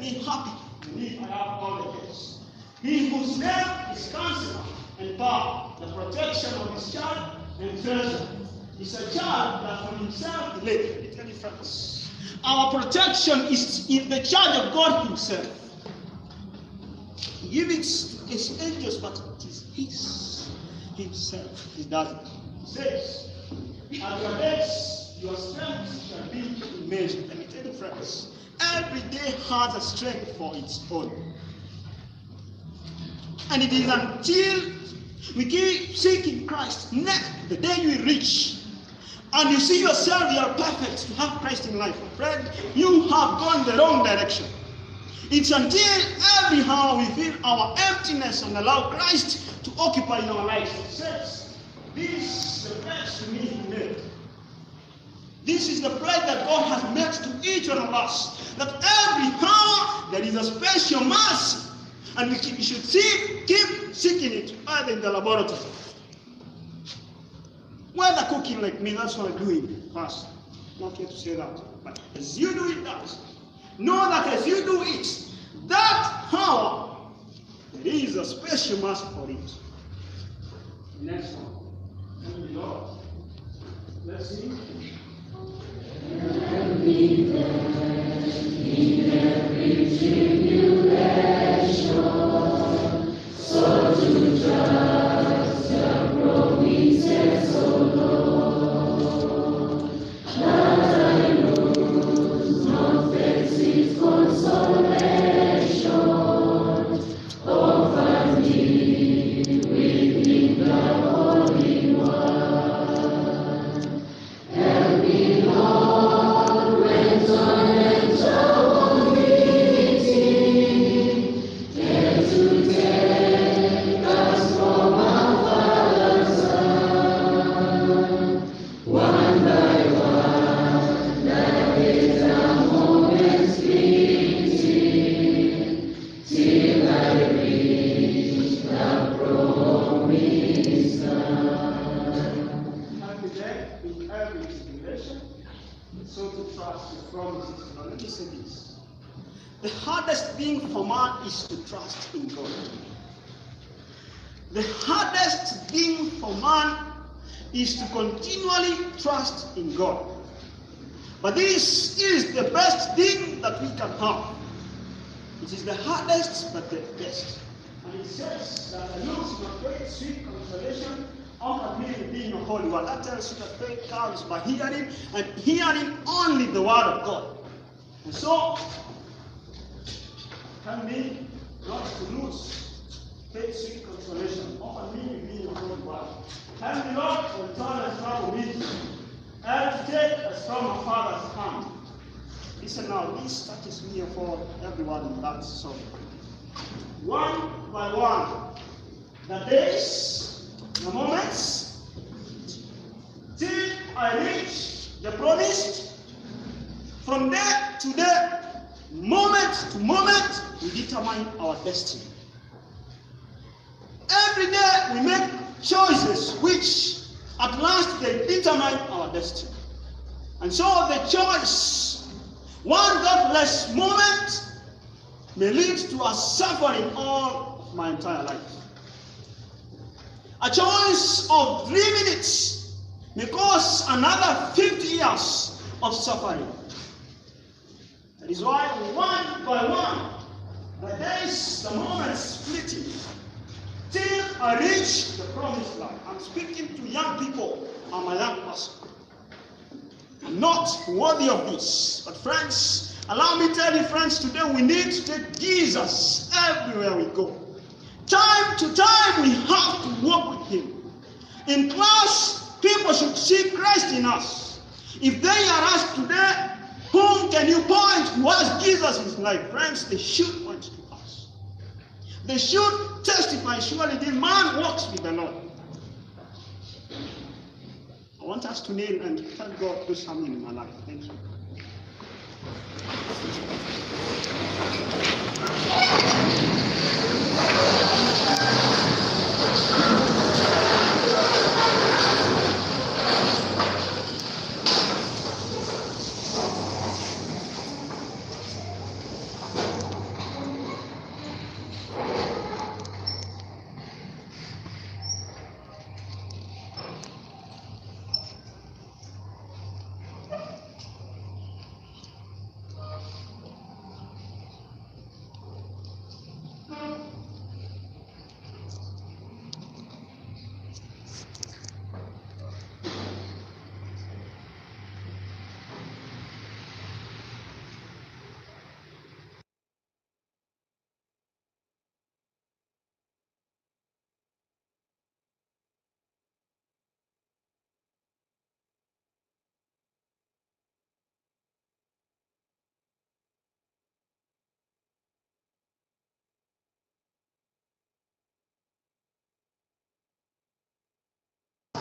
me happy to believe I have all the gifts. He whose name is Counselor and Power, the protection of his child and treasure. Is a child that from himself believed. Let me tell you, friends, our protection is in the charge of God himself. He gives it to his angels, but it is his himself. He does it. He says, at your days, your strength shall be measured. Let me tell you, friends, every day has a strength for its own. And it is until we keep seeking Christ, the day you reach, and you see yourself, you are perfect to have Christ in life. Friend, you have gone the wrong direction. It's until every hour we feel our emptiness and allow Christ to occupy in our lives. It says, this is the place to me he made. This is the place that God has made to each one of us. That every hour there is a special mass, and we should keep seeking it, either in the laboratory. Whether cooking like me, that's what I do it first. Not here to say that. But as you do it, that. Know that as you do it, that hour, there is a special mass for it. Next one. Thank you, Lord. Let's see. And be there in every tribulation, so to trust the promises of Lord, that I lose not faith's consolation, offer me within the Holy One. Help me, Lord, when time and trouble meeting, and to take us from our Father's hand, one by one, that is a moment's fleeting, till I reach the promised land. Happy day in every tribulation, so to trust the promises. Now let me say this. The hardest thing for man is to trust in God. The hardest thing for man is to continually trust in God. But this is the best thing that we can have. It is the hardest, but the best. And it says that I lose my great sweet consolation out of me being a holy one. That tells you that faith comes by hearing, and hearing only the word of God. And so, help me not to lose faith sweet consolation. Offer me being a holy one. Help me, Lord, when time and trouble meet me, and to take us from my Father's hand. Listen now, this touches me for everyone in that song. One by one, the days, the moments, till I reach the promised. From day to day, moment to moment, we determine our destiny. Every day we make choices which at last they determine our destiny. And so the choice, one godless moment, may lead to a suffering all of my entire life. A choice of 3 minutes may cause another 50 years of suffering. That is why one by one, the days, the moments fleeting, till I reach the promised land. I'm speaking to young people. I'm a young person. I'm not worthy of this. But friends, allow me to tell you, friends, today we need to take Jesus everywhere we go. Time to time, we have to walk with him. In class, people should see Christ in us. If they are asked today, whom can you point who has Jesus in his life? Friends, they should point to us. They should testify, surely this man walks with the Lord. I want us to kneel and tell God to do something in my life. Thank you.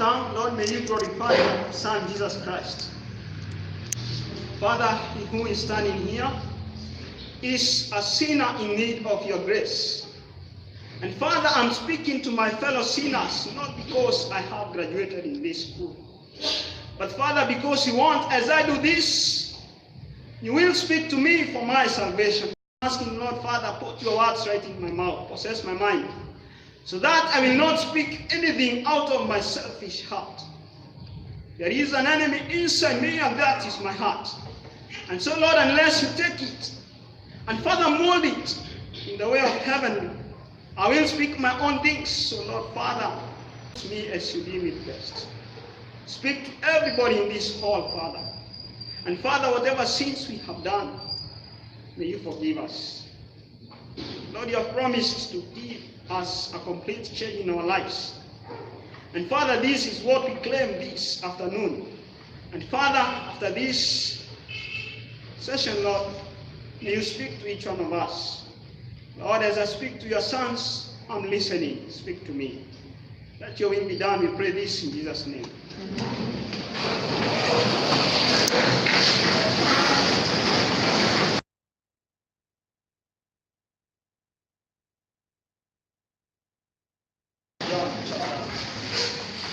tongue, Lord, may you glorify your Son, Jesus Christ. Father, he who is standing here is a sinner in need of your grace. And Father, I'm speaking to my fellow sinners, not because I have graduated in this school, but Father, because you want, as I do this, you will speak to me for my salvation. I'm asking, Lord, Father, put your words right in my mouth, possess my mind, so that I will not speak anything out of my selfish heart. There is an enemy inside me, and that is my heart. And so, Lord, unless you take it, and Father, mold it in the way of heaven, I will speak my own things. So, Lord, Father, to me as you deem it best. Speak to everybody in this hall, Father. And Father, whatever sins we have done, may you forgive us. Lord, you have promised to give us a complete change in our lives. And Father, this is what we claim this afternoon. And Father, after this session, Lord, may you speak to each one of us. Lord, as I speak to your sons, I'm listening. Speak to me. Let your will be done. We pray this in Jesus' name.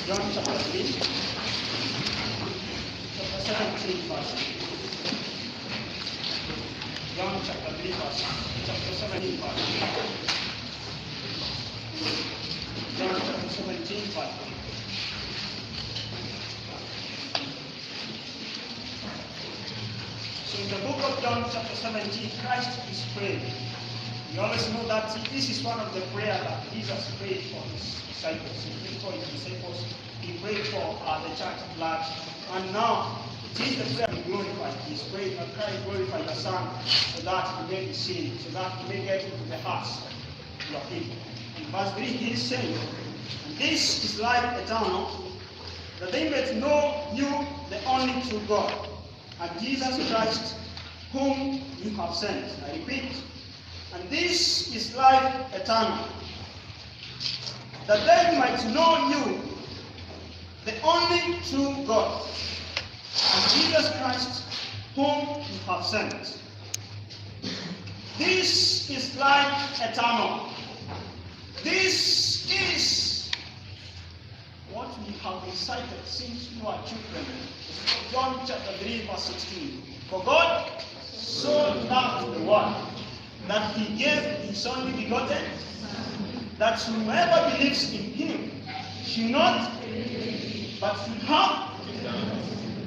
John chapter 3, chapter 17 verse. John chapter 3 verse, chapter 17 verse. John chapter 17 verse. So in the book of John chapter 17, Christ is praying. You always know that this is one of the prayers that Jesus prayed for his disciples. He prayed for his disciples. He prayed for the church at large. And now, it is the prayer he glorified. He's praying that Christ glorify the Son, so that he may be seen, so that he may get into the hearts of your people. In verse 3, he is saying, and this is life eternal, that they may know you, the only true God, and Jesus Christ, whom you have sent. I repeat, and this is life eternal, that they might know you, the only true God, and Jesus Christ, whom you have sent. This is life eternal. This is what we have recited since you are children. John chapter 3 verse 16. For God so loved the world that he gave his only begotten, that whoever believes in him should not, but should have.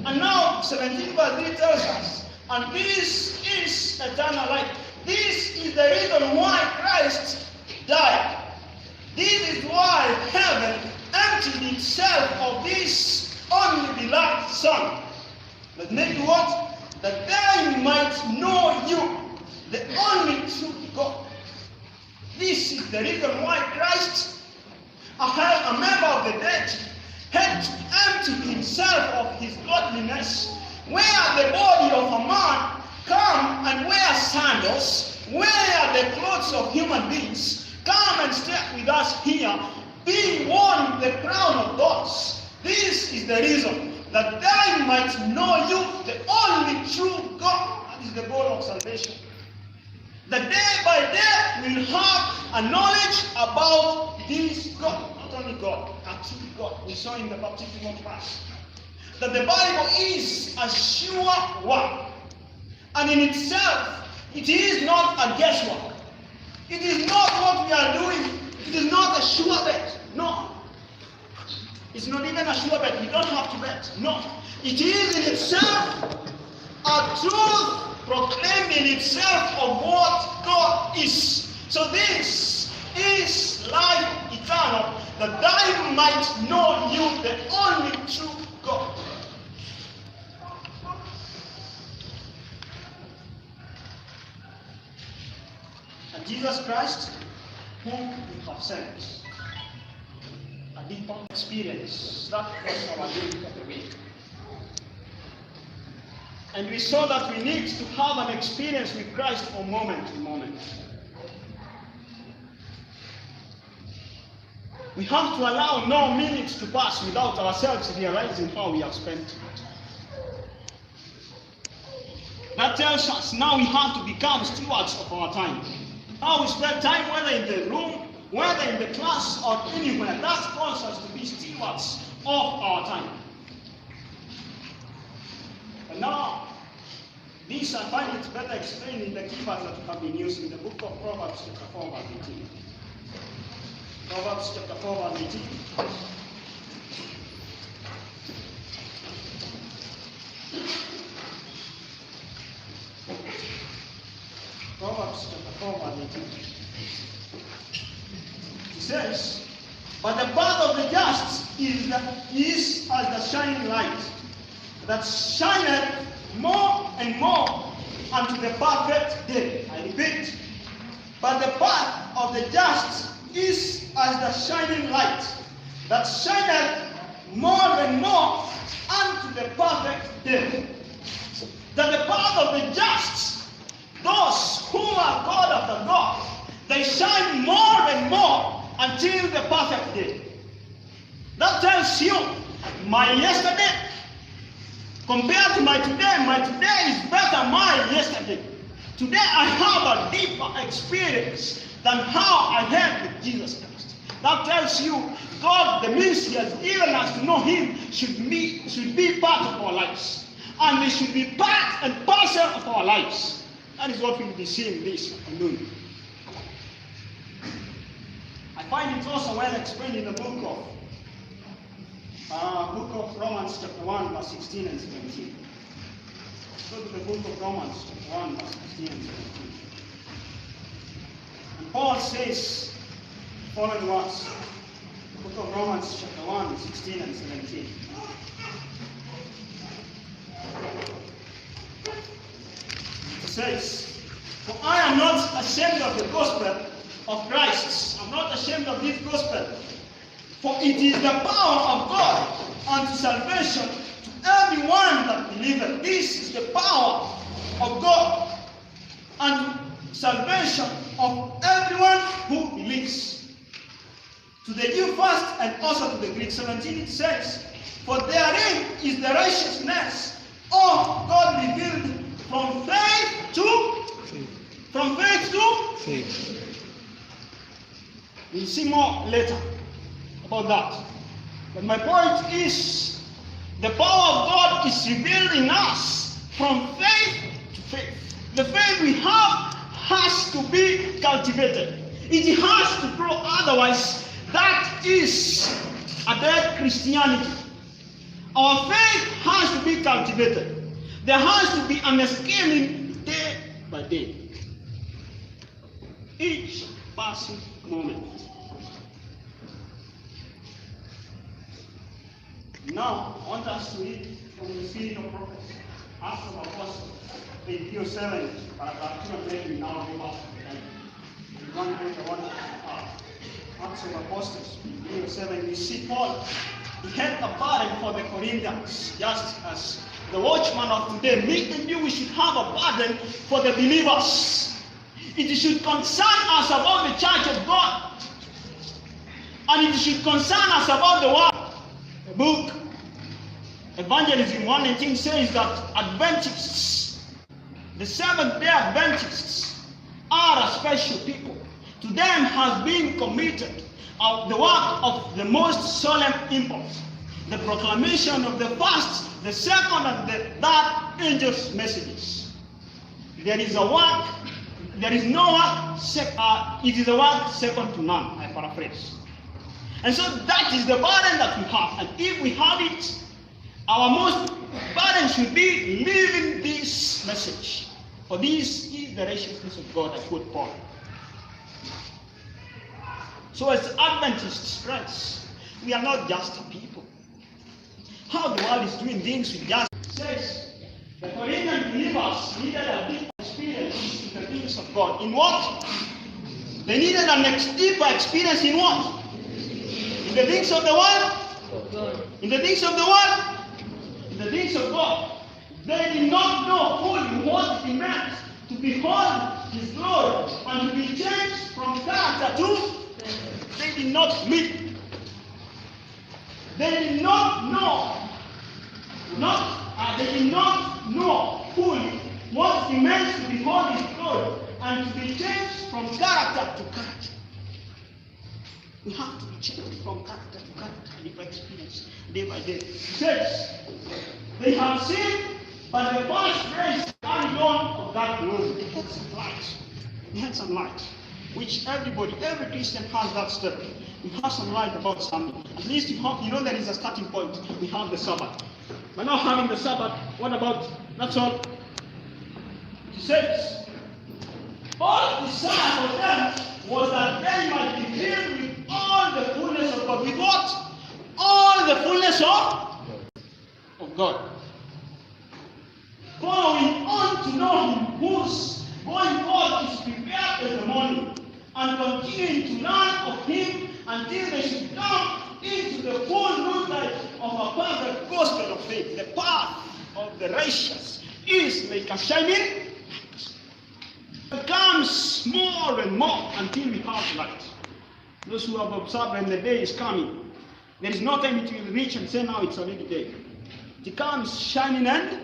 And now 17 verse 3 tells us, and this is eternal life. This is the reason why Christ died. This is why heaven emptied itself of this only beloved Son. That maybe what? That they might know you, the only true God. This is the reason why Christ, a member of the deity, had to empty himself of his godliness, where the body of a man come and wear sandals, wear the clothes of human beings, come and stay with us here, being worn the crown of thorns. This is the reason, that they might know you, the only true God. That is the goal of salvation. That day by day we'll have a knowledge about this God. Not only God, a true God. We saw in the baptismal class that the Bible is a sure word. And in itself, it is not a guesswork. It is not what we are doing. It is not a sure bet. No. It's not even a sure bet. We don't have to bet. No. It is in itself a truth proclaiming itself of what God is. So this is life eternal, that thou might know you, the only true God. And Jesus Christ, whom you have sent. A deeper experience. That was our day of the week. And we saw that we need to have an experience with Christ from moment to moment. We have to allow no minutes to pass without ourselves realizing how we have spent it. That tells us now we have to become stewards of our time. How we spend time, whether in the room, whether in the class, or anywhere, that calls us to be stewards of our time. And now, this I find it better explained in the key verse that we have been using, the book of Proverbs chapter 4 verse 18. Proverbs chapter 4 verse 18. Proverbs chapter 4 verse 18. It says, but the path of the just is as the shining light, that shineth more and more unto the perfect day. I repeat, but the path of the just is as the shining light, that shineth more and more unto the perfect day. That the path of the just, those who are God after God, they shine more and more until the perfect day. That tells you, my yesterday compared to my today is better my yesterday. Today I have a deeper experience than how I had with Jesus Christ. That tells you God, the means He has given us to know Him should be part of our lives. And they should be part and parcel of our lives. That is what we will be seeing this afternoon. I find it also well explained in the book of Romans chapter 1 verse 16 and 17. Go to the book of Romans chapter 1 verse 16 and 17. And Paul says the following words. Book of Romans chapter 1 16 and 17. It says, for I am not ashamed of the gospel of Christ. I'm not ashamed of this gospel. For it is the power of God unto salvation to everyone that believeth. This is the power of God unto salvation of everyone who believes. To the Jew first and also to the Greek. 17 it says, for therein is the righteousness of God revealed from faith to faith. We'll see more later about that. But my point is, the power of God is revealed in us from faith to faith. The faith we have has to be cultivated. It has to grow, otherwise that is a dead Christianity. Our faith has to be cultivated. There has to be an scaling day by day. Each passing moment. Now, I want us to read from the Spirit of Prophecy, Acts of Apostles, page 7, paragraph 2 and 3. Now we pass the 101. Acts of Apostles, page 7. We see Paul. He had a burden for the Corinthians, just as the watchman of today, me and you, we should have a burden for the believers. It should concern us about the church of God, and it should concern us about the world. The book Evangelism 1:19 says that Adventists, the Seventh-day Adventists, are a special people. To them has been committed the work of the most solemn import, the proclamation of the first, the second, and the third angels' messages. There is no work, it is a work second to none, I paraphrase. And so that is the burden that we have. And if we have it, our most burden should be living this message. For this is the righteousness of God, I quote Paul. So as Adventists, friends, we are not just a people. How the world is doing things with just says the Corinthian believers needed a deep experience in the things of God. In what? They needed a deeper experience in what? In the things of the world? In the things of the world? In the things of God. They did not know fully what it meant to behold His glory and to be changed from character to. They did not meet They did not know fully what it meant to behold His glory and to be changed from character to character. We have to be changed from character to character and by experience day by day. It says, they have seen, but the first rays are dawn of that glory. They had some light. They had some light, which every Christian has that step. We have some light about something. At least you know there is a starting point. We have the Sabbath. By not having the Sabbath, what about, that's all. He says, all desire for them was that they might be filled with all the fullness of God. With what? All the fullness of God. Following on to know Him, whose going forth is prepared as the morning, and continuing to learn of Him until they should come into the full knowledge of a perfect gospel of faith. The path of the righteous is like a shining light. It comes more and more until we have light. Those who have observed when the day is coming, there is no time it will reach and say now it's already day. It comes shining and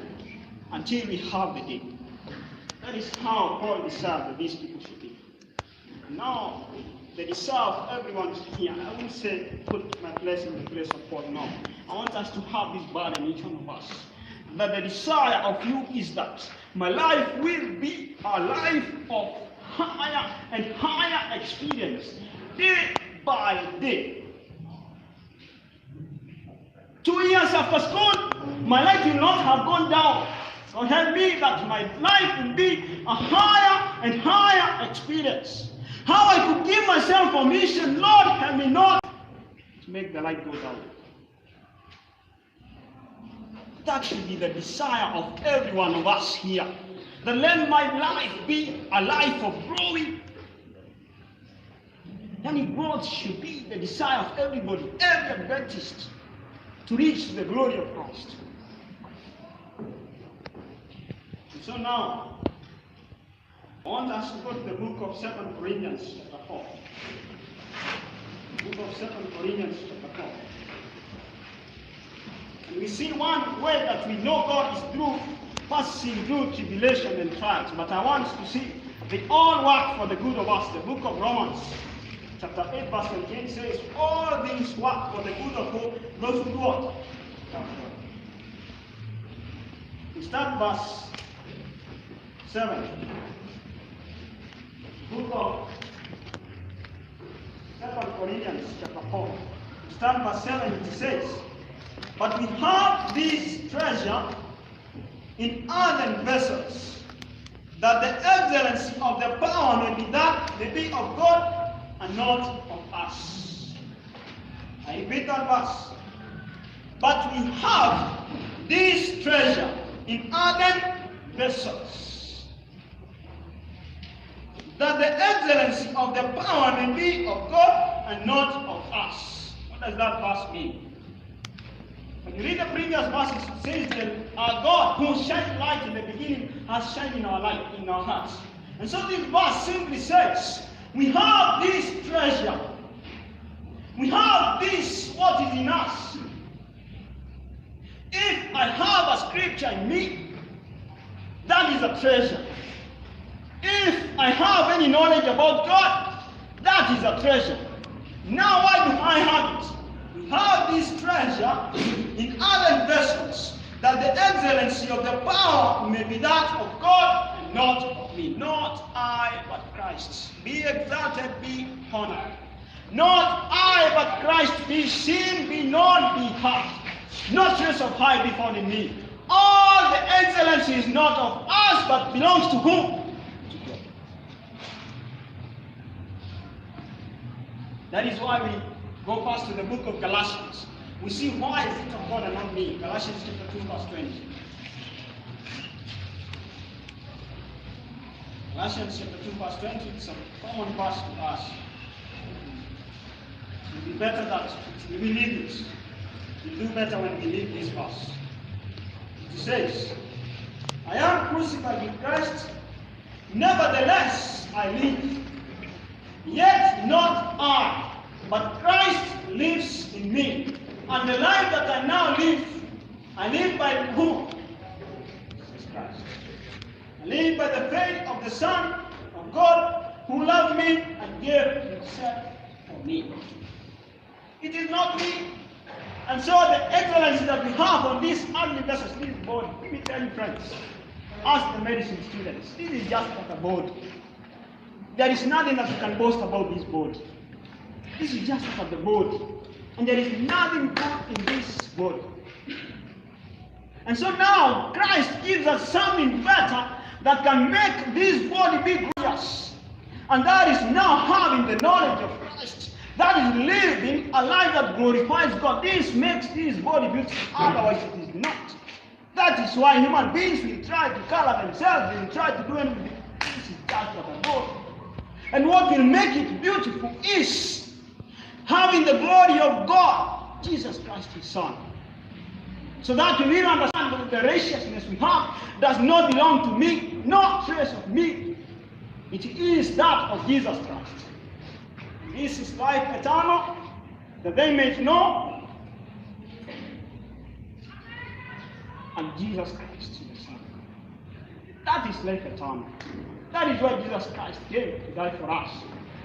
until we have the day. That is how Paul desired that these people should be. Now, the desire of everyone here, I won't say put my place in the place of Paul, no. I want us to have this burden, each one of us. That the desire of you is that my life will be a life of higher and higher experience, day by day. 2 years after school, my life will not have gone down. So help me that my life will be a higher and higher experience. How I could give myself permission, Lord, help me not to make the light go down. That should be the desire of every one of us here. That let my life be a life of growing. And growth should be the desire of everybody, every Adventist, to reach the glory of Christ. And so now, I want us to go to the book of 2 Corinthians chapter 4. Book of 2 Corinthians chapter 4. And we see one way that we know God is through passing through tribulation and trials. But I want us to see they all work for the good of us. The book of Romans chapter 8 verse 28 says, all things work for the good of those who do what? We start verse 7. Book of 2 Corinthians chapter 4. We start verse 7, it says, but we have this treasure in earthen vessels, that the excellency of the power may be of God and not of us. I repeat that verse. But we have this treasure in earthen vessels, that the excellency of the power may be of God and not of us. What does that verse mean? When you read the previous verses, it says that our God, who shined light in the beginning, has shined in our light, in our hearts. And so this verse simply says, we have this treasure. We have this, what is in us. If I have a scripture in me, that is a treasure. If I have any knowledge about God, that is a treasure. Now why do I have it? We have this treasure in earthen vessels, that the excellency of the power may be that of God and not of me. Not I, but Christ. Be exalted, be honored. Not I, but Christ be seen, be known, be heard. No trace of I be found in me. All the excellency is not of us, but belongs to whom? To God. That is why we go first to the book of Galatians. We see why is it of God and not me. Galatians chapter 2 verse 20. Galatians chapter 2 verse 20 is a common verse to us. It will be better that we leave it. We'll do better when we leave this verse. It says, I am crucified with Christ, nevertheless I live. Yet not I, but Christ lives in me. And the life that I now live, I live by who? Jesus Christ. I live by the faith of the Son of God who loved me and gave himself for me. It is not me. And so the excellence that we have on this earthly vessel, this body, let me tell you friends, ask the medicine students, this is just like a body. There is nothing that you can boast about this body. This is just like the body. And there is nothing good in this body. And so now Christ gives us something better that can make this body be glorious. And that is now having the knowledge of Christ. That is living a life that glorifies God. This makes this body beautiful, otherwise it is not. That is why human beings will try to color themselves, they will try to do anything. This is just like a body. And what will make it beautiful is having the glory of God, Jesus Christ his Son. So that we will understand that the righteousness we have does not belong to me, no trace of me. It is that of Jesus Christ. This is life eternal, that they may know, and Jesus Christ the Son. That is life eternal. That is why Jesus Christ came to die for us.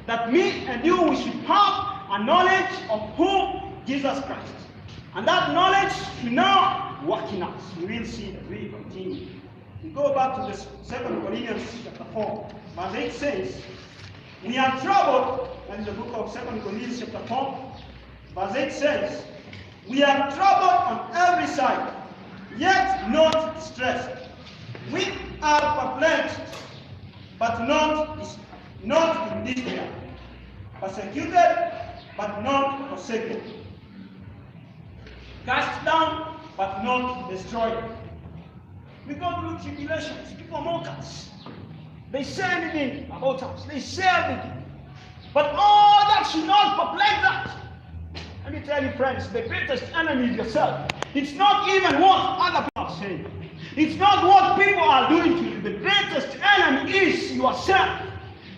That me and you, we should have a knowledge of who Jesus Christ is. And that knowledge should now work in us. We will see as we continue. We go back to the 2 Corinthians chapter 4. Verse 8 says, we are troubled. That is the book of 2 Corinthians chapter 4. Verse 8 says, we are troubled on every side, yet not stressed. We are perplexed, but not in despair. Persecuted, but not forsaken. Cast down, but not destroyed. We go through tribulations. People mock us. They say anything about us. They say everything. But all that should not perplex us. Let me tell you, friends, the greatest enemy is yourself. It's not even what other people are saying. It's not what people are doing to you. The greatest enemy is yourself.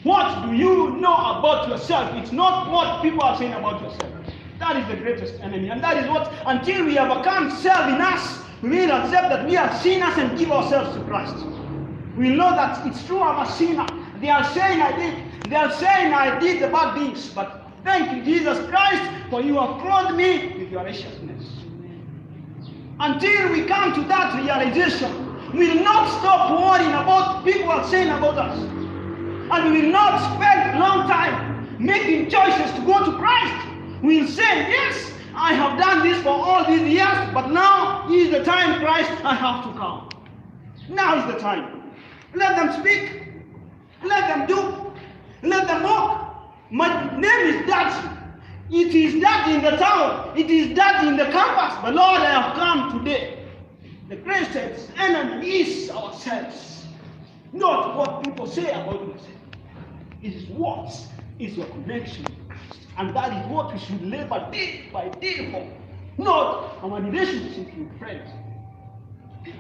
What do you know about yourself? It's not what people are saying about yourself. That is the greatest enemy. And that is what, until we overcome self in us, we will accept that we are sinners and give ourselves to Christ. We know that it's true, I'm a sinner. They are saying I did. They are saying I did the bad things. But thank you, Jesus Christ, for you have clothed me with your righteousness. Until we come to that realization, we will not stop worrying about people are saying about us. And we will not spend a long time making choices to go to Christ. We will say, yes, I have done this for all these years, but now is the time, Christ, I have to come. Now is the time. Let them speak. Let them do. Let them walk. My name is that. It is that in the town. It is that in the campus. But Lord, I have come today. The greatest enemy is ourselves. Not what people say about yourself. It is what is your connection with Christ. And that is what we should labor day by day for. Not our relationship with friends.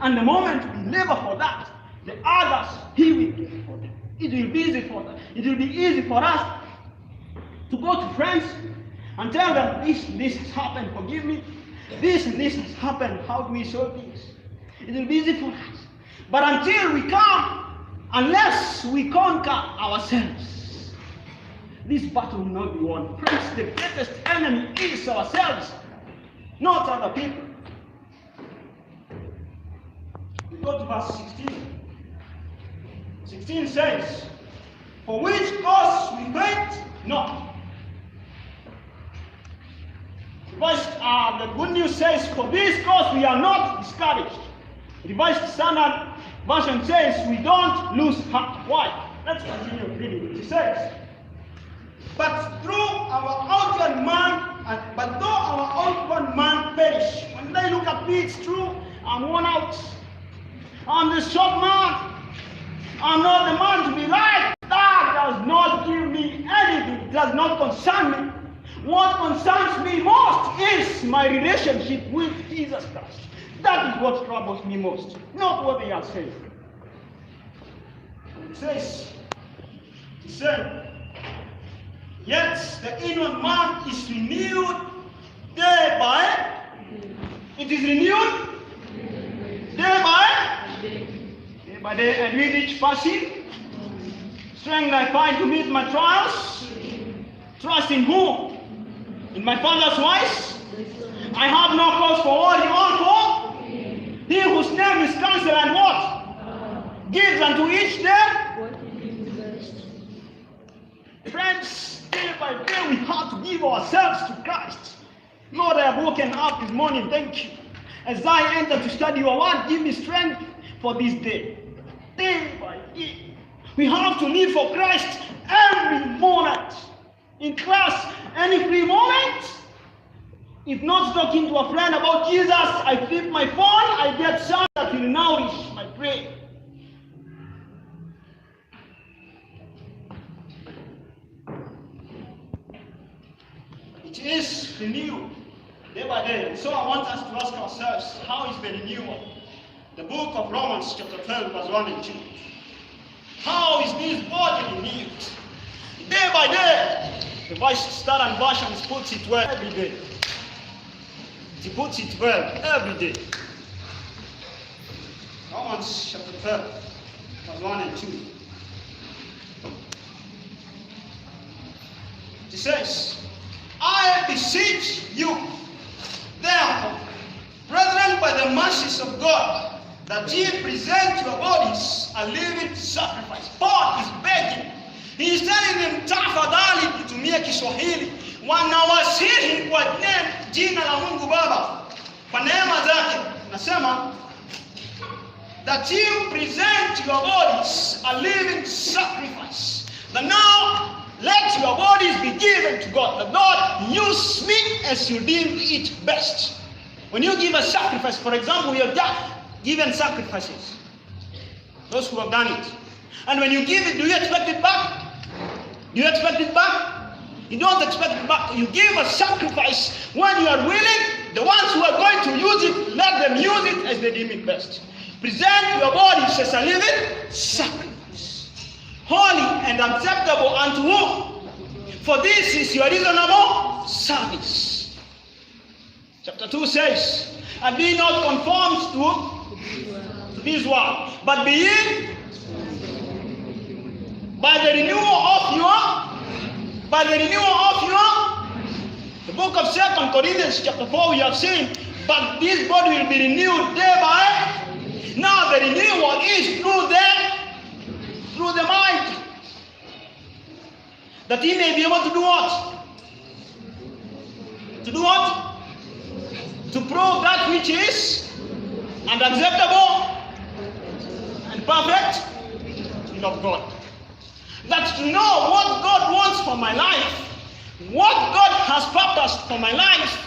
And the moment we labor for that, the others, he will do it for them. It will be easy for them. It will be easy for us to go to friends and tell them, this has happened, forgive me. This and this has happened, how do we solve this? It will be easy for us. But until we come, unless we conquer ourselves, this battle will not be won. Friends, the greatest enemy is ourselves, not other people. We go to verse 16. 16 says, for which cause we faint not. The good news says, for this cause we are not discouraged. The Revised Standard Version says, we don't lose heart. Why? Let's continue reading. It says, but though our outward man perish. When they look at me, it's true, I'm worn out. I'm the short man. I'm not the man to be liked. That does not give me anything. It does not concern me. What concerns me most is my relationship with Jesus Christ. That is what troubles me most, not what they are saying. It says, yet the inward man is renewed day by It is renewed day by day, and with each passing, strength I find to meet my trials. Trust in whom? In my Father's voice. I have no cause for all you all for. He whose name is Counselor and what? Gives unto each day. Friends, day by day we have to give ourselves to Christ. Lord, I have woken up this morning, thank you. As I enter to study your word, give me strength for this day. Day by day. We have to live for Christ every moment. In class, any free moment. If not talking to a friend about Jesus, I flip my phone, I get some that will nourish my brain. It is renewed day by day. So I want us to ask ourselves, how is the renewal? The book of Romans chapter 12 verse 1 and 2. How is this body renewed? Day by day. The Vice Standard Version puts it well every day. He puts it well every day. Romans chapter 12 verse 1 and 2. It says, I beseech you, therefore, brethren, by the mercies of God, that ye present your bodies a living sacrifice. Paul is begging. He is telling them, tafadhali kutumia Kiswahili. Wanawasihi kwa jina la Mungu Baba, kwa neema zake. Nasema, that you present your bodies a living sacrifice. That now, let your bodies be given to God. That God, use me as you deem it best. When you give a sacrifice, for example, we have given sacrifices. Those who have done it. And when you give it, do you expect it back? Do you expect it back? You don't expect it back. You give a sacrifice when you are willing. The ones who are going to use it, let them use it as they deem it best. Present your bodies as a living sacrifice, holy and acceptable unto whom? For this is your reasonable service. Chapter 2 says, and be not conformed to this world, but be ye by the renewal of the book of 2 Corinthians chapter 4, we have seen, but this body will be renewed day by. Now the renewal is through the mind, that he may be able to do what? To do what? To prove that which is and acceptable and perfect will of God. That to know what God wants for my life, what God has purposed for my life,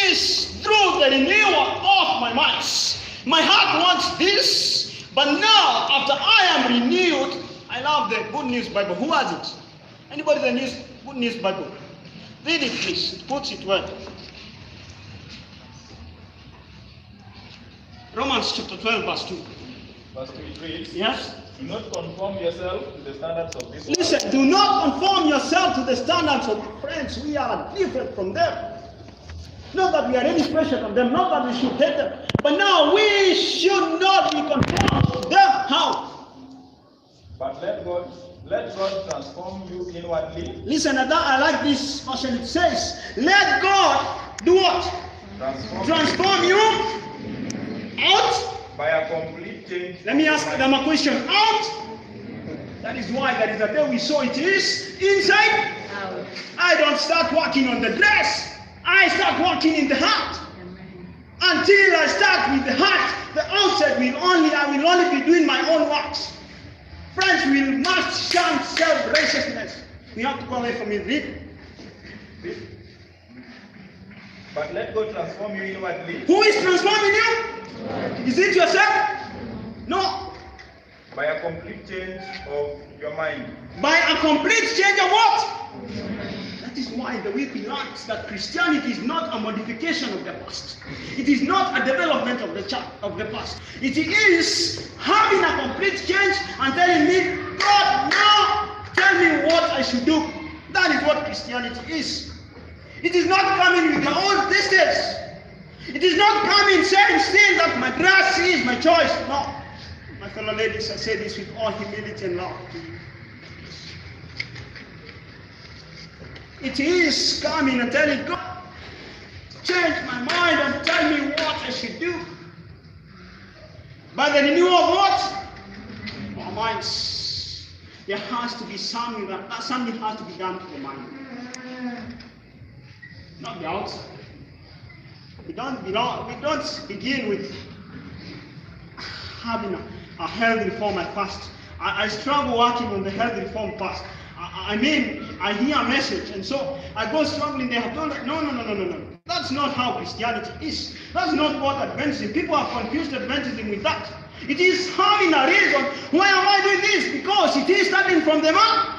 is through the renewal of my mind. My heart wants this, but now after I am renewed, I love the Good News Bible. Who has it? Anybody the Good News Bible? Read it, please. It puts it well. Romans chapter 12, verse 2. Verse 2 it reads, yes? Do not conform yourself to the standards of this world. Listen, do not conform yourself to the standards of friends. We are different from them. Not that we are any pressure on them, not that we should hate them. But now we should not be conformed to them. How? But let God transform you inwardly. Listen, I like this version. It says, let God do what? Transform you out. By a complete change. Let me ask them a question. Out. That is why there is a day we saw it is inside. Out. I don't start working on the dress. I start working in the heart. Until I start with the heart, the outside I will only be doing my own works. Friends, we must shun self-righteousness. We have to go away from it. Read. But let God transform you inwardly. Who is transforming you? Is it yourself? No. By a complete change of your mind. By a complete change of what? That is why the week learns that Christianity is not a modification of the past. It is not a development of the past. It is having a complete change and telling me, God, now tell me what I should do. That is what Christianity is. It is not coming with your own distance. It is not coming saying still that my grass is my choice. No. My fellow ladies, I say this with all humility and love to you. It is coming and telling God, change my mind and tell me what I should do. By the renewal of what? Our minds. There has to be something something has to be done to the mind. Not the outside. We don't begin with having a health reform at first. I struggle working on the health reform first. I hear a message, and so I go struggling there. No. That's not how Christianity is. That's not what Adventism. People have confused Adventism with that. It is having a reason. Why am I doing this? Because it is starting from the man.